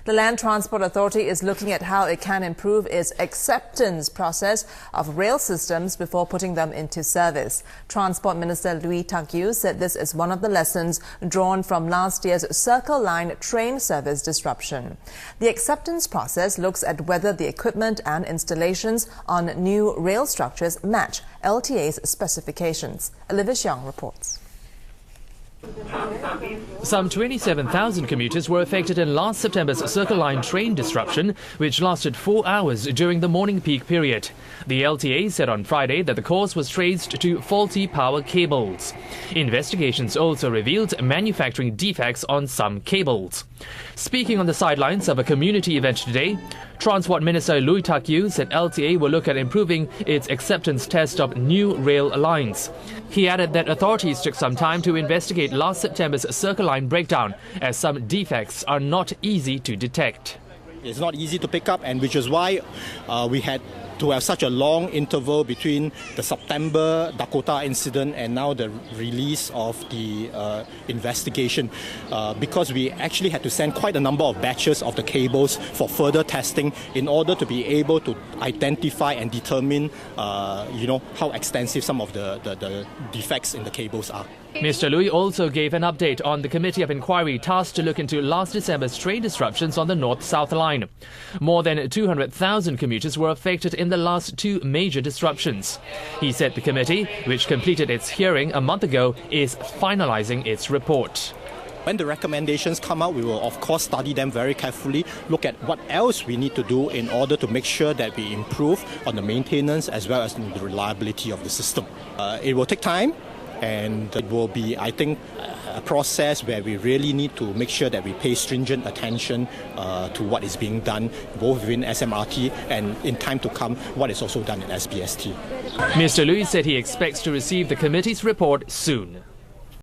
The Land Transport Authority is looking at how it can improve its acceptance process of rail systems before putting them into service. Transport Minister Lui Tak-yew said this is one of the lessons drawn from last year's Circle Line train service disruption. The acceptance process looks at whether the equipment and installations on new rail structures match LTA's specifications. Olivia Xiong reports. Some 27,000 commuters were affected in last September's Circle Line train disruption, which lasted 4 hours during the morning peak period. The LTA said on Friday that the cause was traced to faulty power cables. Investigations also revealed manufacturing defects on some cables. Speaking on the sidelines of a community event today, Transport Minister Lui Tak-yew said LTA will look at improving its acceptance test of new rail lines. He added that authorities took some time to investigate last September's Circle Line breakdown, as some defects are not easy to detect. It's not easy to pick up, and which is why we had to have such a long interval between the September Dakota incident and now the release of the investigation, because we actually had to send quite a number of batches of the cables for further testing in order to be able to identify and determine how extensive some of the defects in the cables are. Mr. Lui also gave an update on the Committee of Inquiry tasked to look into last December's train disruptions on the North-South line. More than 200,000 commuters were affected in the last two major disruptions. He said the committee, which completed its hearing a month ago, is finalizing its report. When the recommendations come out, we will of course study them very carefully, look at what else we need to do in order to make sure that we improve on the maintenance as well as the reliability of the system. It will take time. And it will be, I think, a process where we really need to make sure that we pay stringent attention to what is being done, both within SMRT and in time to come, what is also done in SBST. Mr. Lui said he expects to receive the committee's report soon.